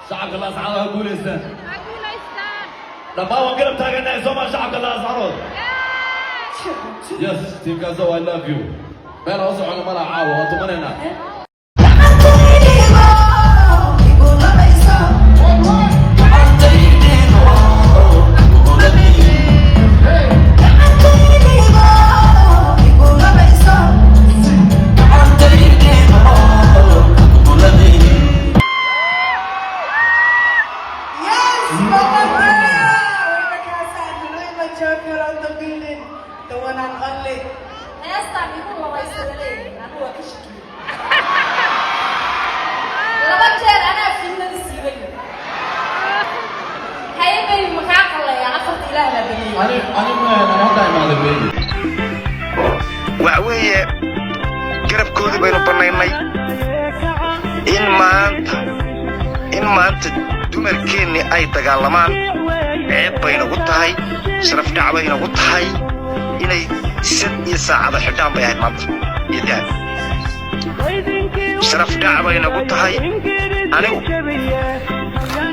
شعب الله أسعاره أقول إنسان لما هو قلب تاقنا يسمى شعب الله أسعاره يس تيم كازو I love you ما أنا أصعد على ملعب عاوة وأطمننا وعوية قرب كودي بينو بنايمي إن ما أنت دمر كيني أي تقالمان عيب بينو قطهاي شرف دعوة بينو قطهاي إني سد يساعد حدام بيهاي مانت يدان شرف دعوة بينو قطهاي أنا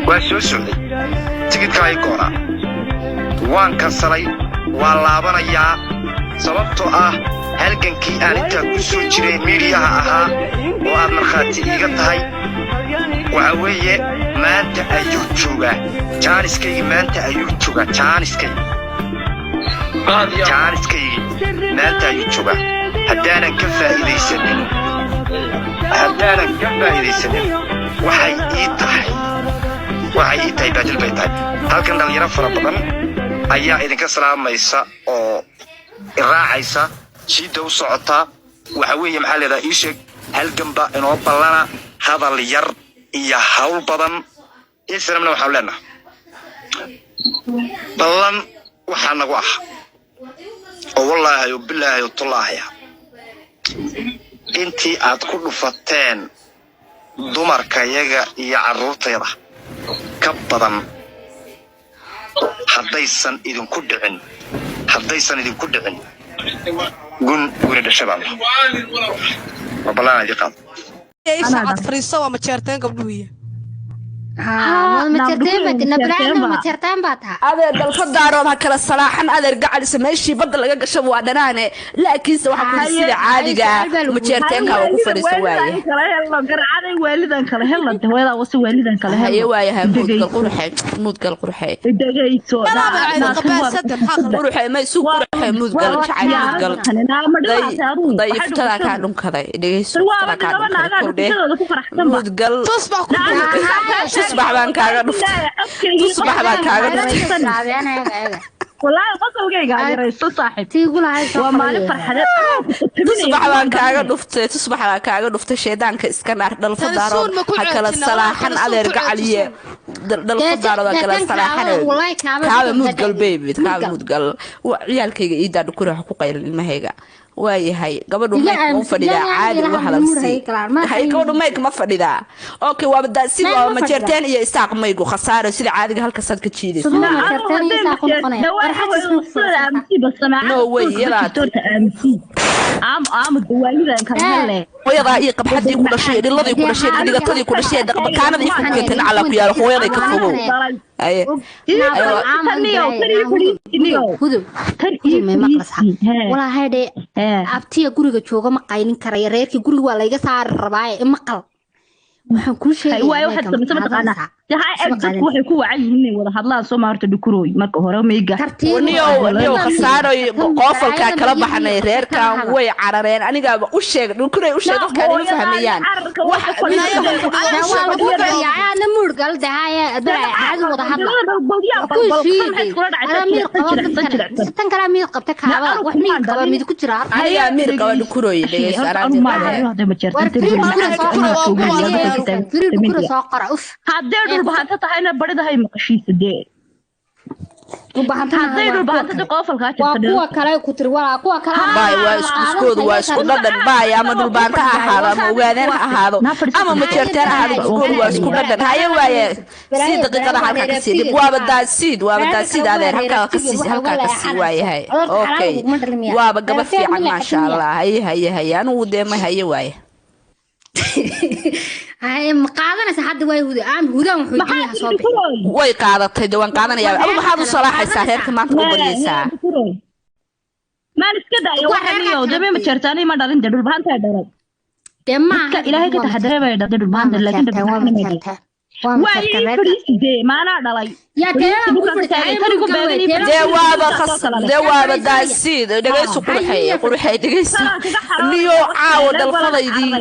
واسو سعودي تجد كاي كورا وان كسري واللابانيا sababtoo ah halgankii aan inta ku soo jiray miiriyaha ahaa oo aad markhaati iiga tahay waxa weeye maanta ayuu joogaa jaaniskaygi maanta ayuu joogaa jaaniskaygi maanta ayuu joogaa haddaanan ka faa'iidaysanin waxay ii tahay baadil bay tahay halkan dhalinyaro fara badan ayaa idinka salaamaysa oo raacaysa jiida u socota waxa weeye maxaa leedahay ii sheeg halganba inoo ballana hadal yar iyo hawl badan islamna waxaan leenahay ballan waxaa nagu ah oo wallaahi oo bilaahi oo tullaahi intii aad ku dhufateen dumarkayaga iyo carruurtayda ka badan haddaysan idinku dhicin قن الشباب والله هذه قاضي ايش عاد فريسه وما تشرتين قبلويه ما ترتين باتها هذا الفدارود هكلا الصلاحن هذا رجع لي سميشي بدل لقى قشب وادنانه لكن سو waxa ku sida caadiga ma jeerteen ka ugu fadhiisto waaye yalla garacay waalidan kale helada wada wasi waalidan kale haye waaye mudgal qurxay dhageyso qabaasada qurxay ma isu qurxay mudgal jacayl dayiftada ka dhunkaday dhageyso mudgal تصبح بان كاغا تصبح بان كاغا والله قصوغيغا يريسو صاحبتي يقولها ومالي فرحده تصبح بان كاغا تصبح بان كاغا دفتay sheedanka iska naar dalfadaaro hakala salaaxan adeerga caliye dalfadaaro kala salaaxan kaaba mudgal baby kaaba mudgal ciyalkayga ii daad ku raax ku qayl ilmahayga waayahay gabadhu ma fadhida caadi waxa la hay gabadhu ma fadhida okay waa bada si waa ma jeerteen iyo isaaq maygu khasaaro sida caadiga halka sad ka jiidayso no way yala am duwalidan kale hooyada iyo qabxadii ku dhashay dhiladii ku dhashay dhigatadii ku dhashay daqbakaanadii ku keentan ala ku yaal hooyaday ka fogow aye wala hayde abtiya guriga jooga ma qaylin karayo reerkii guriga waa layga saari rabaa maqal waxaan ku sheegay waxa sabtana waxay ku wacan yihiin wada hadlaan Soomaarta dhukurooy marka hore meega niyo khasaaro qofalka kala baxnay reerkan way carareen aniga u sheeg dhukurooy u sheeg dadka ay fahmayaan ana murgal daaya caadi wada hadlaan tan kala mid qabta kaaba wax mid qaba mid ku jira aniga mid qaba dhukurooy dhageyso hadee dhulbaanta tahayna baridahay maqashiisade dhulbaanta qofalka jirta kuwa kale ku tir wala kuwa kale baay waa iskuskoodu waa isku dhadhan baay ama dhulbaanta ahaado ama ogaadeen ahaado ama ma jeerteen ahaado iskuskoodu waa isku dhadhan haye waaye si daqiiqada halka ka sii dib waa badaasiid adeer halka ka sii waayahay okay waa gaba fiican ma sha Allah haye anu deemay haye waaye هاي مقادنا سحد واي هدى وحوجيها صوبي way qaadatay dawaan qaadanaya aba maxaad u salaaxaysaa reerka maanta u bariyaysaa maan iska daayo waxaan iyo dabe ma jartaanay ma dhalin dadul baanta dhalay dema ilaahay ka taxadiray bay dadul baanta laakiin dadul واي ما دلay يا dewaaba daasiid dhagayso qurxay dhagayso niyo caawo dhalfadaydii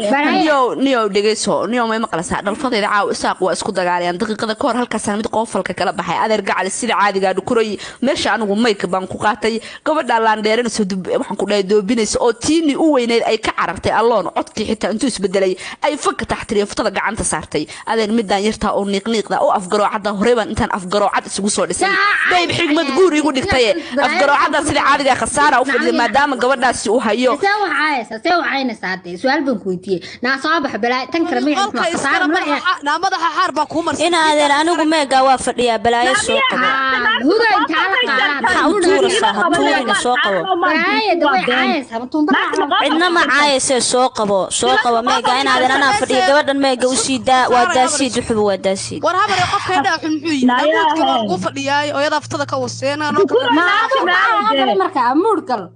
niyo dhagayso niyo ma maqlaysaa dhalfadayda caawo isaaq waa isku dagaalayaan daqiiqada ka hor halkaas mid qoofalka kala baxay adeer gacal sida caadiga dhukuray meesha anigu mayka baan ku qaatay gabadha laan dheeranayso waxaan ku dhahay doobinayso oo tiini u weyneed ay ka carartay alloon codkii xitaa intuu isbedelay ay fakka taxtiriyo ftada gacanta saartay adeer midaan yarta oo niiqniiqda oo afgaroocada horeeban intaan afgaroocad isugu soo dhisay bayb xigmad guur igu dhigtay afgaroocada sida caadiga khasaara u fadhiyo maadaama gabadhaasi uu hayo سوى ساعتين سؤال بنكويتي نا صباح بلا تنكر مي خسارة نا مدح حرب كومر إن هذا أنا قم جوا فديا بلا يسوق هو أنت على حاول صاحب سوق إنما عايز سوق ما جاين هذا أنا فديا جوا ما جوسيدا وداسيد حب وداسيد ورها بري قف كده حنحوي لا قف فديا ويدا فتدا كوسينا ما مركا موركل